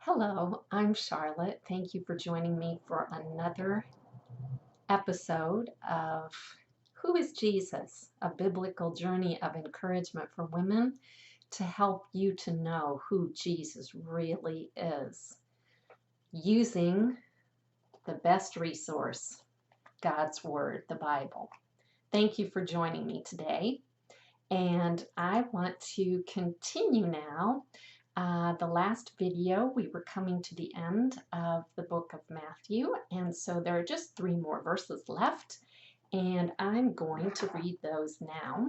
Hello, I'm Charlotte. Thank you for joining me for another episode of Who is Jesus? A biblical journey of encouragement for women to help you to know who Jesus really is, using the best resource, God's Word, the Bible. Thank you for joining me today. And I want to continue now. The last video, we were coming to the end of the book of Matthew, and so there are just 3 more verses left, and I'm going to read those now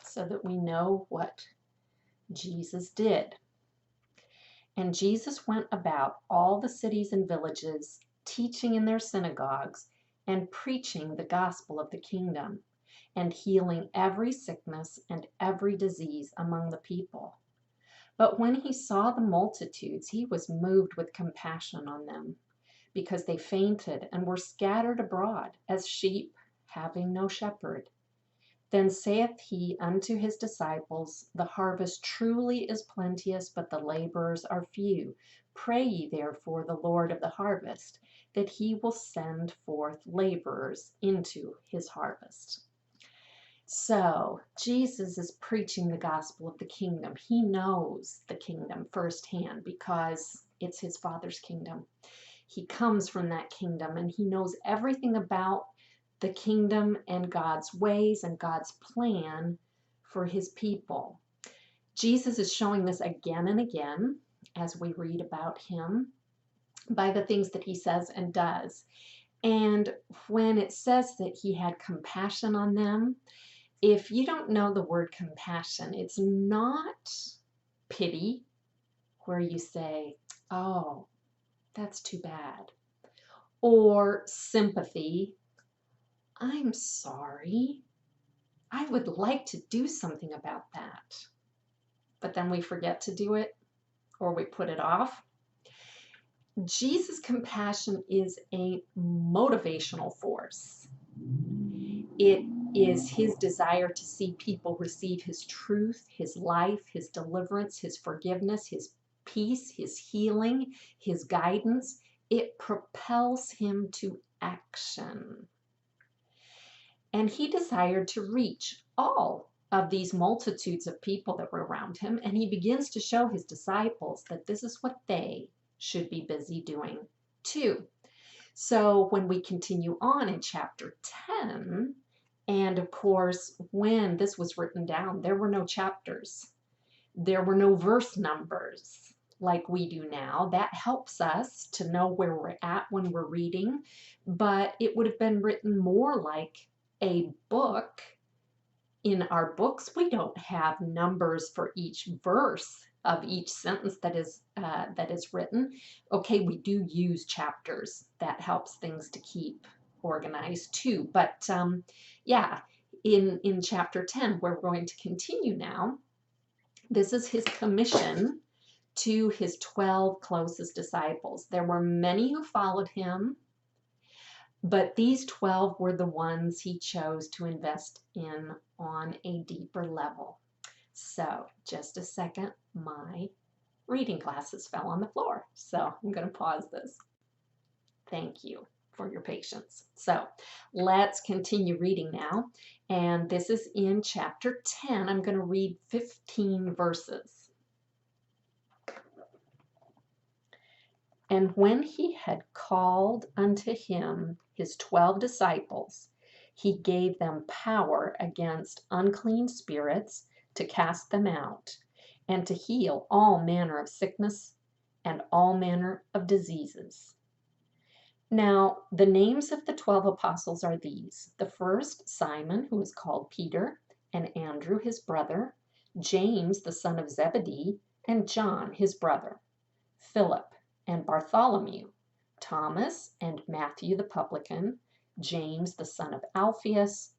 so that we know what Jesus did. And Jesus went about all the cities and villages, teaching in their synagogues and preaching the gospel of the kingdom, and healing every sickness and every disease among the people. But when he saw the multitudes, he was moved with compassion on them, because they fainted and were scattered abroad as sheep having no shepherd. Then saith he unto his disciples, The harvest truly is plenteous, but the laborers are few. Pray ye therefore the Lord of the harvest, that he will send forth laborers into his harvest. So Jesus is preaching the gospel of the kingdom. He knows the kingdom firsthand because it's his Father's kingdom. He comes from that kingdom and he knows everything about the kingdom and God's ways and God's plan for his people. Jesus is showing this again and again as we read about him by the things that he says and does. And when it says that he had compassion on them, if you don't know the word compassion, it's not pity, where you say, oh, that's too bad. Or sympathy, I'm sorry. I would like to do something about that. But then we forget to do it, or we put it off. Jesus' compassion is a motivational force. It is his desire to see people receive his truth, his life, his deliverance, his forgiveness, his peace, his healing, his guidance. It propels him to action. And he desired to reach all of these multitudes of people that were around him, and he begins to show his disciples that this is what they should be busy doing too. So when we continue on in chapter 10, and of course, when this was written down, there were no chapters. There were no verse numbers like we do now. That helps us to know where we're at when we're reading, but it would have been written more like a book. In our books, we don't have numbers for each verse of each sentence that is written. Okay, we do use chapters. That helps things to keep organized too. But yeah, in chapter 10, we're going to continue now. This is his commission to his 12 closest disciples. There were many who followed him, but these 12 were the ones he chose to invest in on a deeper level. So just a second, my reading glasses fell on the floor. So I'm going to pause this. Thank you for your patience. So let's continue reading now. And this is in chapter 10. I'm going to read 15 verses. And when he had called unto him his 12 disciples, he gave them power against unclean spirits to cast them out, and to heal all manner of sickness and all manner of diseases. Now, the names of the 12 apostles are these. The first, Simon, who is called Peter, and Andrew, his brother, James, the son of Zebedee, and John, his brother, Philip, and Bartholomew, Thomas and Matthew the publican, James the son of Alphaeus,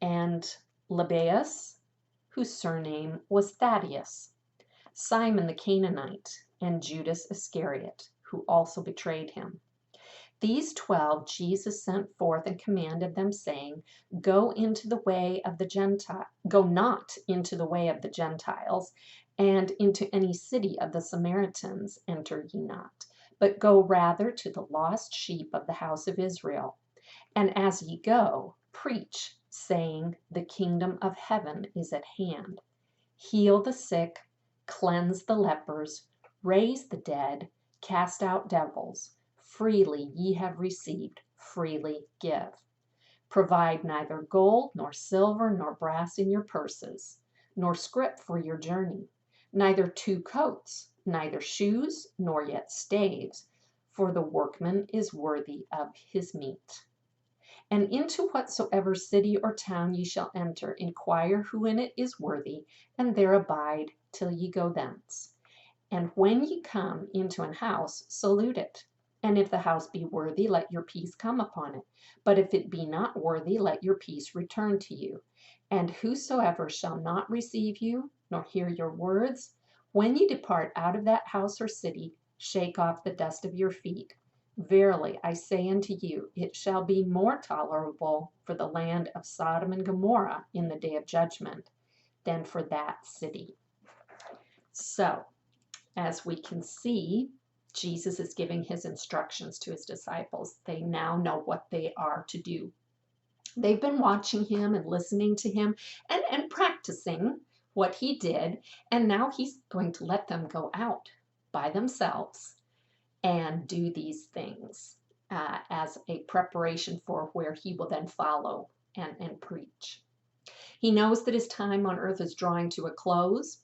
and Lebbaeus, whose surname was Thaddeus, Simon the Canaanite, and Judas Iscariot, who also betrayed him. These 12 Jesus sent forth and commanded them, saying, Go not into the way of the Gentiles, and into any city of the Samaritans enter ye not, but go rather to the lost sheep of the house of Israel. And as ye go, preach, saying, the kingdom of heaven is at hand. Heal the sick, cleanse the lepers, raise the dead, cast out devils. Freely ye have received, freely give. Provide neither gold, nor silver, nor brass in your purses, nor scrip for your journey, neither 2 coats, neither shoes, nor yet staves, for the workman is worthy of his meat. And into whatsoever city or town ye shall enter, inquire who in it is worthy, and there abide till ye go thence. And when ye come into an house, salute it. And if the house be worthy, let your peace come upon it. But if it be not worthy, let your peace return to you. And whosoever shall not receive you, nor hear your words, when ye depart out of that house or city, shake off the dust of your feet. Verily I say unto you, it shall be more tolerable for the land of Sodom and Gomorrah in the day of judgment than for that city. So, as we can see, Jesus is giving his instructions to his disciples. They now know what they are to do. They've been watching him and listening to him and practicing what he did, and now he's going to let them go out by themselves and do these things as a preparation for where he will then follow and preach. He knows that his time on earth is drawing to a close,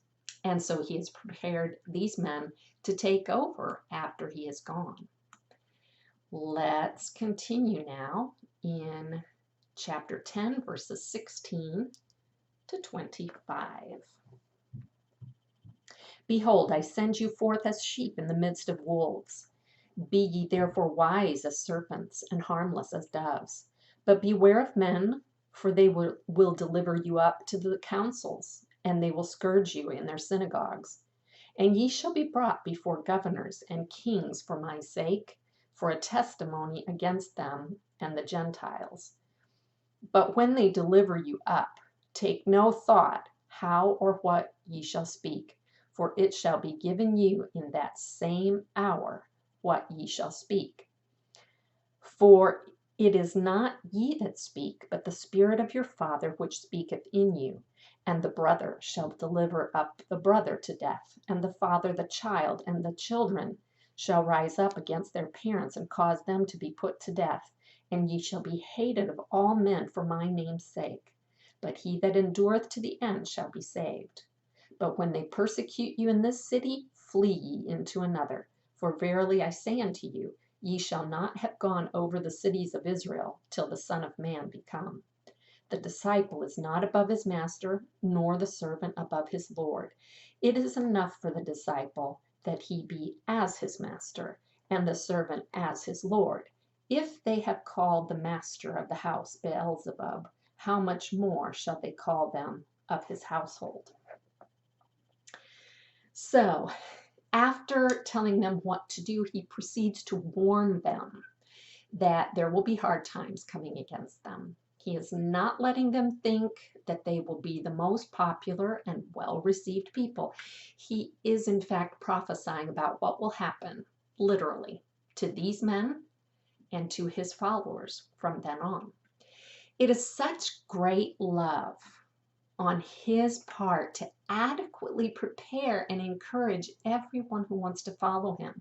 and so he has prepared these men to take over after he is gone. Let's continue now in chapter 10, verses 16 to 25. Behold, I send you forth as sheep in the midst of wolves. Be ye therefore wise as serpents, and harmless as doves. But beware of men, for they will deliver you up to the councils, and they will scourge you in their synagogues. And ye shall be brought before governors and kings for my sake, for a testimony against them and the Gentiles. But when they deliver you up, take no thought how or what ye shall speak, for it shall be given you in that same hour what ye shall speak. For it is not ye that speak, but the Spirit of your Father which speaketh in you. And the brother shall deliver up the brother to death, and the father the child, and the children shall rise up against their parents, and cause them to be put to death. And ye shall be hated of all men for my name's sake. But he that endureth to the end shall be saved. But when they persecute you in this city, flee ye into another. For verily I say unto you, ye shall not have gone over the cities of Israel till the Son of Man be come. The disciple is not above his master, nor the servant above his Lord. It is enough for the disciple that he be as his master, and the servant as his Lord. If they have called the master of the house Beelzebub, how much more shall they call them of his household? So, after telling them what to do, he proceeds to warn them that there will be hard times coming against them. He is not letting them think that they will be the most popular and well-received people. He is, in fact, prophesying about what will happen, literally, to these men and to his followers from then on. It is such great love on his part to adequately prepare and encourage everyone who wants to follow him.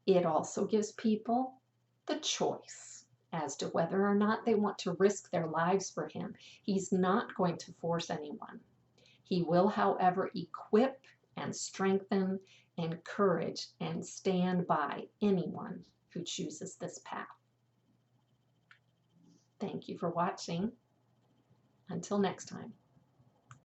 It also gives people the choice as to whether or not they want to risk their lives for him. He's not going to force anyone. He will, however, equip and strengthen, encourage, and stand by anyone who chooses this path. Thank you for watching. Until next time.